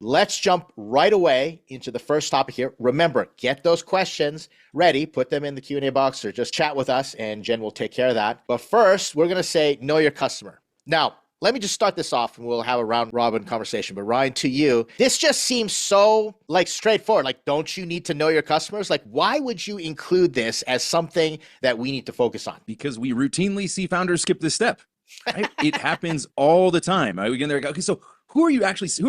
let's jump right away into the first topic here. Remember, get those questions ready, put them in the Q&A box or just chat with us and Jen will take care of that. But first, we're going to say, know your customer. Now, let me just start this off and we'll have a round robin conversation. But Ryan, to you, this just seems so straightforward. Don't you need to know your customers? Why would you include this as something that we need to focus on? Because we routinely see founders skip this step. Right? It happens all the time. We get there. Okay, so who are you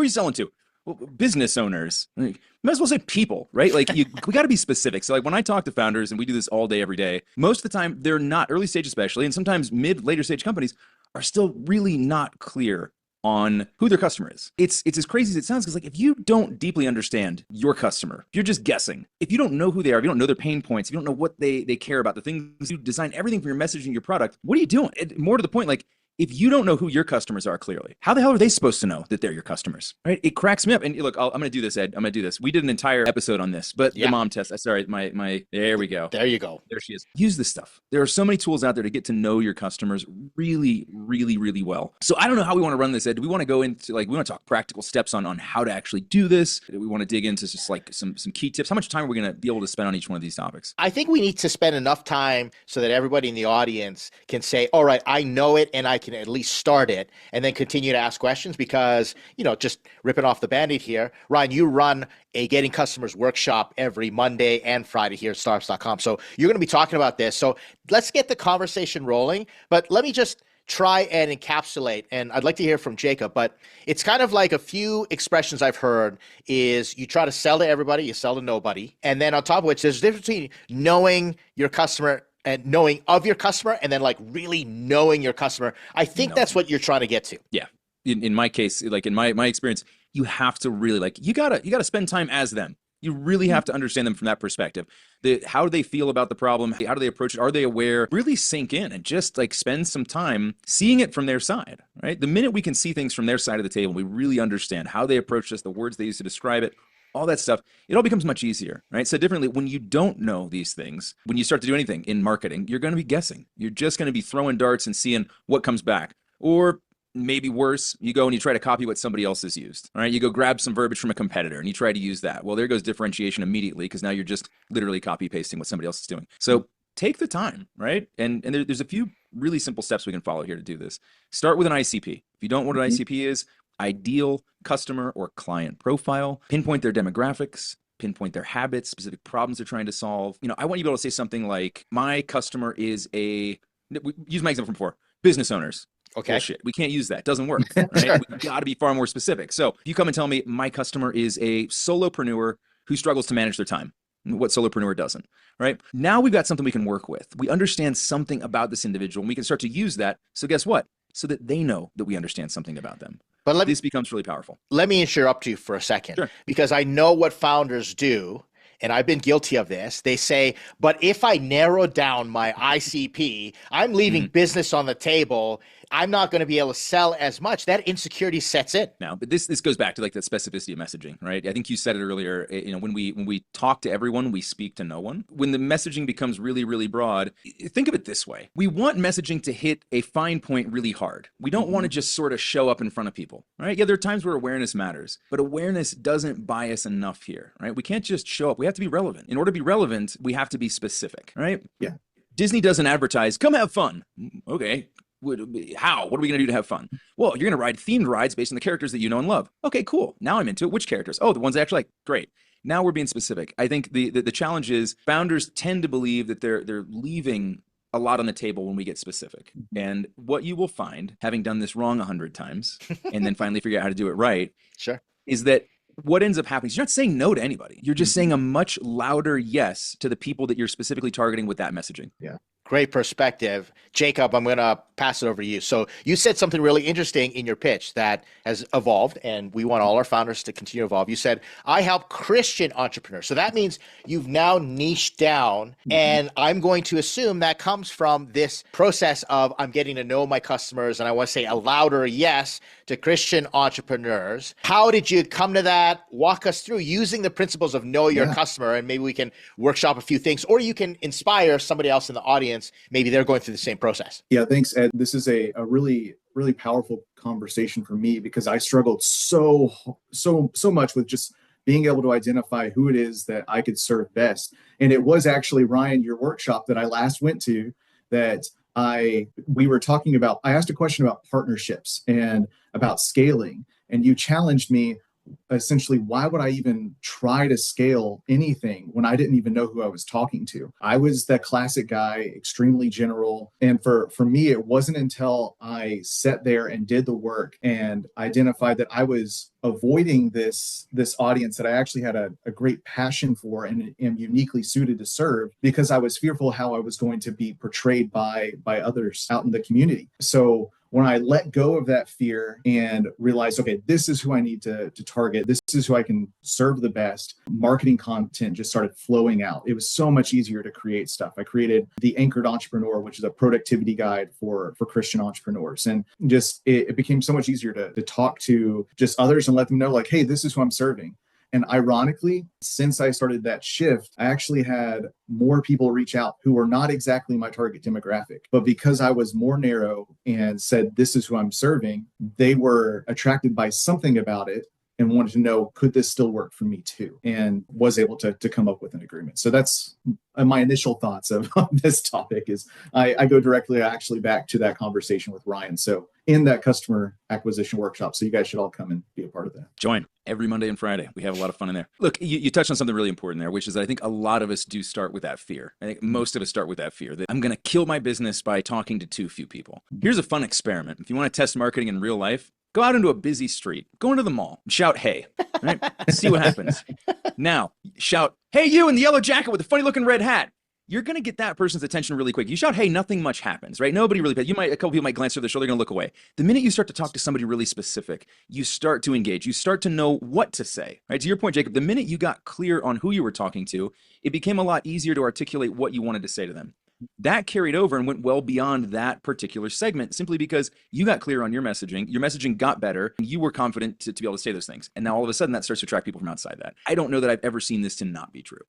selling to? Well, business owners. You might as well say people, right? We got to be specific. So when I talk to founders, and we do this all day, every day, most of the time they're not, early stage especially, and sometimes later stage companies are still really not clear on who their customer is. It's as crazy as it sounds, because if you don't deeply understand your customer, if you're just guessing, if you don't know who they are, if you don't know their pain points, if you don't know what they care about, the things you design, everything for your messaging, your product, what are you doing? More to the point, if you don't know who your customers are clearly, how the hell are they supposed to know that they're your customers, right? It cracks me up. And look, I'm going to do this, Ed. I'm going to do this. We did an entire episode on this, but the mom test, sorry, there we go. There you go. There she is. Use this stuff. There are so many tools out there to get to know your customers really, really, really well. So I don't know how we want to run this, Ed. Do we want to go into, we want to talk practical steps on how to actually do this? Do we want to dig into just some key tips? How much time are we going to be able to spend on each one of these topics? I think we need to spend enough time so that everybody in the audience can say, all right, I know it and I can at least start it and then continue to ask questions, because, just ripping off the Band-Aid here, Ryan, you run a Getting Customers workshop every Monday and Friday here at Startups.com. So you're going to be talking about this. So let's get the conversation rolling, but let me just try and encapsulate, and I'd like to hear from Jacob, but it's kind of like a few expressions I've heard is you try to sell to everybody, you sell to nobody. And then on top of which, there's a difference between knowing your customer and knowing of your customer, and then really knowing your customer. I think that's what you're trying to get to. Yeah. In my case, in my experience, you have to really you gotta spend time as them. You really have to understand them from that perspective. How do they feel about the problem? How do they approach it? Are they aware? Really sink in and just spend some time seeing it from their side, right? The minute we can see things from their side of the table, we really understand how they approach this, the words they use to describe it, all that stuff, it all becomes much easier, right? So differently, when you don't know these things, when you start to do anything in marketing, you're going to be guessing. You're just going to be throwing darts and seeing what comes back. Or maybe worse, you go and you try to copy what somebody else has used, all right? You go grab some verbiage from a competitor and you try to use that. Well, there goes differentiation immediately, because now you're just literally copy pasting what somebody else is doing. So take the time, right? And there's a few really simple steps we can follow here to do this. Start with an ICP. If you don't know what an ICP is, ideal customer or client profile, pinpoint their demographics, pinpoint their habits, specific problems they're trying to solve. I want you to be able to say something like, my customer is use my example from before, business owners. Okay. Bullshit. We can't use that. Doesn't work. Right? Sure. We've got to be far more specific. So if you come and tell me my customer is a solopreneur who struggles to manage their time, what solopreneur doesn't, right? Now we've got something we can work with. We understand something about this individual and we can start to use that. So guess what? So that they know that we understand something about them. But this becomes really powerful. Let me interrupt you for a second, Sure. Because I know what founders do, and I've been guilty of this. They say, but if I narrow down my ICP, I'm leaving business on the table. I'm not going to be able to sell as much. That insecurity sets in. Now, but this goes back to that specificity of messaging, right? I think you said it earlier. When we talk to everyone, we speak to no one. When the messaging becomes really, really broad, think of it this way: we want messaging to hit a fine point really hard. We don't want to just sort of show up in front of people, right? Yeah, there are times where awareness matters, but awareness doesn't buy us enough here, right? We can't just show up. We have to be relevant. In order to be relevant, we have to be specific, right? Yeah. Disney doesn't advertise, come have fun. Okay. How? What are we going to do to have fun? Well, you're going to ride themed rides based on the characters that you know and love. Okay, cool. Now I'm into it. Which characters? Oh, the ones I actually like. Great. Now we're being specific. I think the challenge is founders tend to believe that they're leaving a lot on the table when we get specific. And what you will find, having done this wrong 100 times and then finally figure out how to do it right, Sure. is that what ends up happening is you're not saying no to anybody. You're just saying a much louder yes to the people that you're specifically targeting with that messaging. Yeah. Great perspective. Jacob, I'm going to pass it over to you. So you said something really interesting in your pitch that has evolved, and we want all our founders to continue to evolve. You said, I help Christian entrepreneurs. So that means you've now niched down, and I'm going to assume that comes from this process of I'm getting to know my customers, and I want to say a louder yes to Christian entrepreneurs. How did you come to that? Walk us through using the principles of know your customer, and maybe we can workshop a few things, or you can inspire somebody else in the audience. Maybe they're going through the same process. Yeah, thanks, Ed. This is a really really powerful conversation for me because I struggled so much with just being able to identify who it is that I could serve best. And it was actually, Ryan, your workshop that I last went to that we were talking about. I asked a question about partnerships and about scaling, and you challenged me essentially, why would I even try to scale anything when I didn't even know who I was talking to? I was that classic guy, extremely general. And for me, it wasn't until I sat there and did the work and identified that I was avoiding this audience that I actually had a great passion for and am uniquely suited to serve, because I was fearful how I was going to be portrayed by others out in the community. So when I let go of that fear and realized, okay, this is who I need to target, this is who I can serve the best, marketing content just started flowing out. It was so much easier to create stuff. I created the Anchored Entrepreneur, which is a productivity guide for Christian entrepreneurs. And just it became so much easier to talk to just others and let them know, like, hey, this is who I'm serving. And ironically, since I started that shift, I actually had more people reach out who were not exactly my target demographic. But because I was more narrow and said, this is who I'm serving, they were attracted by something about it and wanted to know, could this still work for me too? And was able to come up with an agreement. So that's my initial thoughts of this topic. Is I go directly actually back to that conversation with Ryan. So in that customer acquisition workshop. So you guys should all come and be a part of that. Join every Monday and Friday. We have a lot of fun in there. Look, you touched on something really important there, which is that I think a lot of us do start with that fear. I think most of us start with that fear that I'm going to kill my business by talking to too few people. Here's a fun experiment. If you want to test marketing in real life, go out into a busy street, go into the mall, and shout, hey, right? See what happens. Now, shout, hey, you in the yellow jacket with the funny looking red hat. You're going to get that person's attention really quick. You shout, hey, nothing much happens, right? Nobody really, a couple people might glance over their shoulder, they're going to look away. The minute you start to talk to somebody really specific, you start to engage, you start to know what to say, right? To your point, Jacob, the minute you got clear on who you were talking to, it became a lot easier to articulate what you wanted to say to them. That carried over and went well beyond that particular segment simply because you got clear on your messaging got better, and you were confident to be able to say those things. And now all of a sudden that starts to attract people from outside that. I don't know that I've ever seen this to not be true.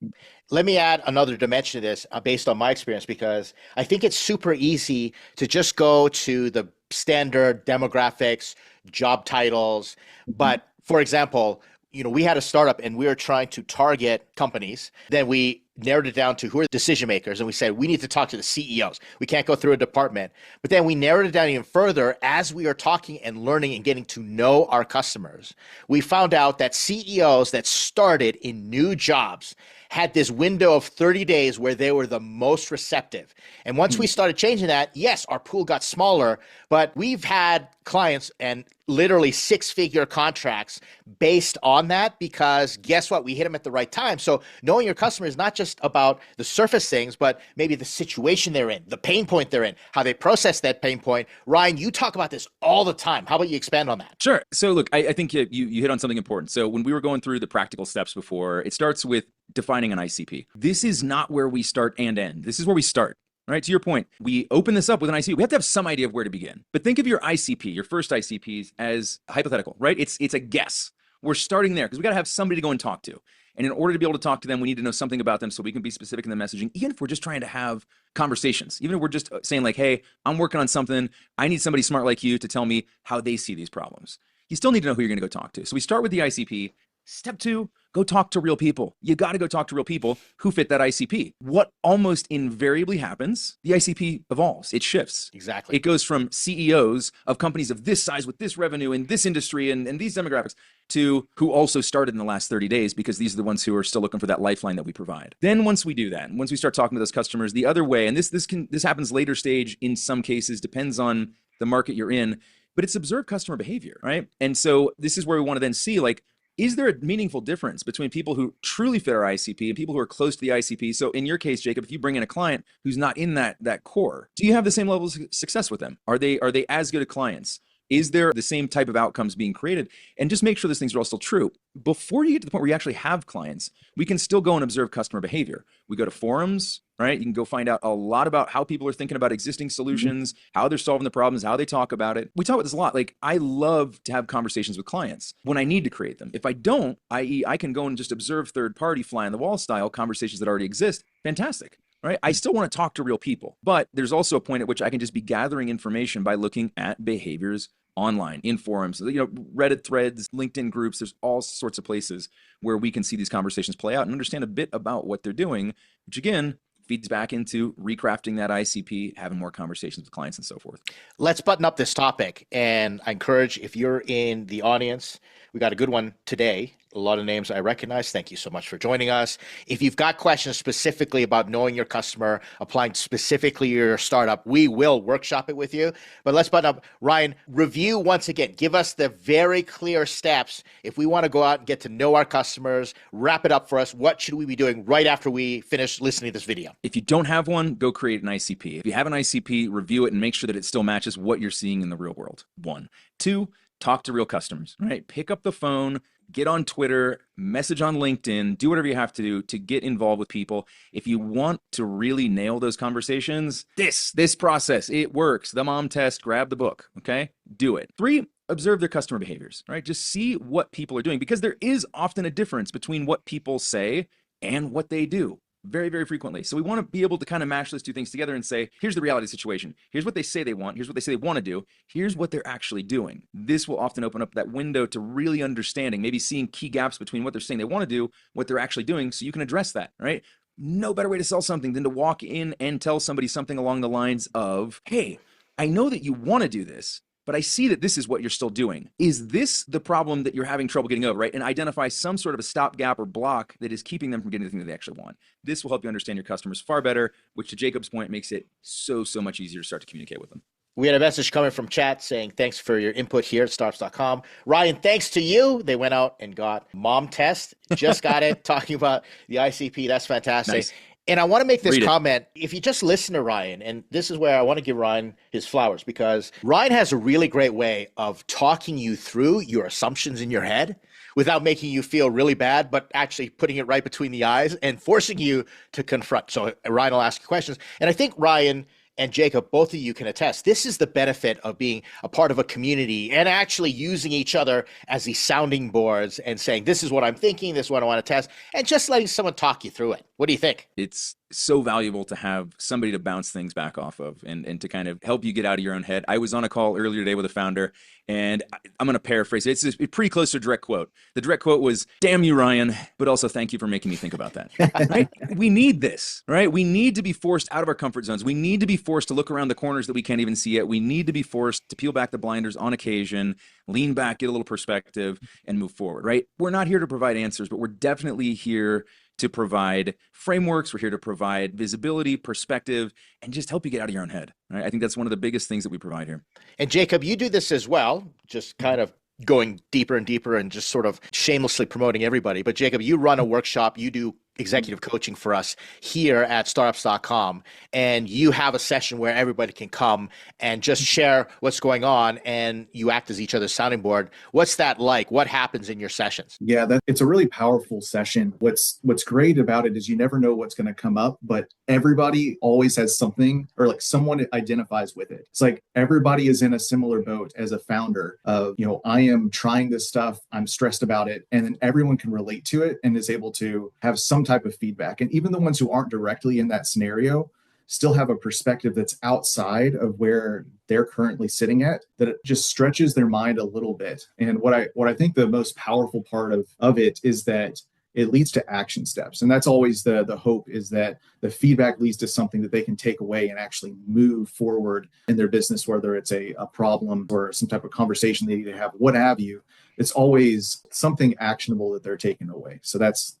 Let me add another dimension to this based on my experience, because I think it's super easy to just go to the standard demographics, job titles. But for example, we had a startup and we were trying to target companies. Then we narrowed it down to who are the decision makers. And we said, we need to talk to the CEOs. We can't go through a department. But then we narrowed it down even further as we are talking and learning and getting to know our customers. We found out that CEOs that started in new jobs had this window of 30 days where they were the most receptive. And once we started changing that, yes, our pool got smaller, but we've had clients and literally six-figure contracts based on that, because guess what? We hit them at the right time. So knowing your customer is not just about the surface things, but maybe the situation they're in, the pain point they're in, how they process that pain point. Ryan, you talk about this all the time. How about you expand on that? Sure. So look, I think you hit on something important. So when we were going through the practical steps before, it starts with defining an ICP. This is not where we start and end. This is where we start. Right, to your point, we open this up with an ICP. We have to have some idea of where to begin. But think of your ICP, your first ICPs, as hypothetical, right? It's a guess. We're starting there because we got to have somebody to go and talk to. And in order to be able to talk to them, we need to know something about them so we can be specific in the messaging, even if we're just trying to have conversations, even if we're just saying like, hey, I'm working on something. I need somebody smart like you to tell me how they see these problems. You still need to know who you're going to go talk to. So we start with the ICP. Step 2, go talk to real people. You got to go talk to real people who fit that ICP. What almost invariably happens, the ICP evolves. It shifts. Exactly. It goes from CEOs of companies of this size with this revenue in this industry and these demographics to who also started in the last 30 days, because these are the ones who are still looking for that lifeline that we provide. Then once we do that, and once we start talking to those customers the other way, and this happens later stage in some cases, depends on the market you're in, but it's observed customer behavior, right? And so this is where we want to then see, like, is there a meaningful difference between people who truly fit our ICP and people who are close to the ICP? So in your case, Jacob, if you bring in a client who's not in that core, do you have the same level of success with them? Are they as good at clients? Is there the same type of outcomes being created? And just make sure those things are all still true. Before you get to the point where you actually have clients, we can still go and observe customer behavior. We go to forums, right? You can go find out a lot about how people are thinking about existing solutions, how they're solving the problems, how they talk about it. We talk about this a lot. Like, I love to have conversations with clients when I need to create them. If I don't, i.e. I can go and just observe third-party fly on the wall style conversations that already exist. Fantastic. right? I still want to talk to real people, but there's also a point at which I can just be gathering information by looking at behaviors online, in forums, Reddit threads, LinkedIn groups. There's all sorts of places where we can see these conversations play out and understand a bit about what they're doing, which again feeds back into recrafting that ICP, having more conversations with clients and so forth. Let's button up this topic. And I encourage, if you're in the audience, we got a good one today. A lot of names I recognize. Thank you so much for joining us. If you've got questions specifically about knowing your customer, applying specifically your startup, we will workshop it with you. But let's button up. Ryan, review once again. Give us the very clear steps. If we want to go out and get to know our customers, wrap it up for us. What should we be doing right after we finish listening to this video? If you don't have one, go create an ICP. If you have an ICP, review it and make sure that it still matches what you're seeing in the real world. 1. 2, talk to real customers, right? Pick up the phone, get on Twitter, message on LinkedIn, do whatever you have to do to get involved with people. If you want to really nail those conversations, this process, it works. The mom test, grab the book, okay? Do it. 3, observe their customer behaviors, right? Just see what people are doing, because there is often a difference between what people say and what they do. Very, very frequently. So we want to be able to kind of mash those two things together and say, here's the reality situation. Here's what they say they want. Here's what they say they want to do. Here's what they're actually doing. This will often open up that window to really understanding, maybe seeing key gaps between what they're saying they want to do, what they're actually doing, so you can address that, right? No better way to sell something than to walk in and tell somebody something along the lines of, hey, I know that you want to do this, but I see that this is what you're still doing. Is this the problem that you're having trouble getting over, right? And identify some sort of a stopgap or block that is keeping them from getting the thing that they actually want. This will help you understand your customers far better, which to Jacob's point makes it so much easier to start to communicate with them. We had a message coming from chat saying, thanks for your input here at Startups.com. Ryan, thanks to you. They went out and got mom test. Just got it. Talking about the ICP. That's fantastic. Nice. And I want to make this comment. If you just listen to Ryan, and this is where I want to give Ryan his flowers, because Ryan has a really great way of talking you through your assumptions in your head without making you feel really bad, but actually putting it right between the eyes and forcing you to confront. So Ryan will ask you questions. And I think Ryan and Jacob, both of you can attest, this is the benefit of being a part of a community and actually using each other as these sounding boards and saying, this is what I'm thinking, this is what I want to test, and just letting someone talk you through it. What do you think? It's so valuable to have somebody to bounce things back off of and to kind of help you get out of your own head. I was on a call earlier today with a founder, and I'm going to paraphrase it. It's pretty close to a direct quote. The direct quote was, damn you, Ryan, but also thank you for making me think about that. Right? We need this, right? We need to be forced out of our comfort zones. We need to be forced to look around the corners that we can't even see yet. We need to be forced to peel back the blinders on occasion, lean back, get a little perspective, and move forward, right? We're not here to provide answers, but we're definitely here to provide frameworks. We're here to provide visibility, perspective, and just help you get out of your own head. Right? I think that's one of the biggest things that we provide here. And Jacob, you do this as well, just kind of going deeper and deeper and just sort of shamelessly promoting everybody. But Jacob, you run a workshop, you do executive coaching for us here at Startups.com, and you have a session where everybody can come and just share what's going on, and you act as each other's sounding board. What's that like? What happens in your sessions? Yeah, it's a really powerful session. What's great about it is you never know what's going to come up, but everybody always has something, or like someone identifies with it. It's like everybody is in a similar boat as a founder of, I am trying this stuff, I'm stressed about it, and then everyone can relate to it and is able to have some type of feedback. And even the ones who aren't directly in that scenario still have a perspective that's outside of where they're currently sitting at, that it just stretches their mind a little bit. And what I think the most powerful part of it is that it leads to action steps. And that's always the hope, is that the feedback leads to something that they can take away and actually move forward in their business, whether it's a problem or some type of conversation they need to have, what have you. It's always something actionable that they're taking away. So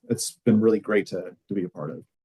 it's been really great to be a part of.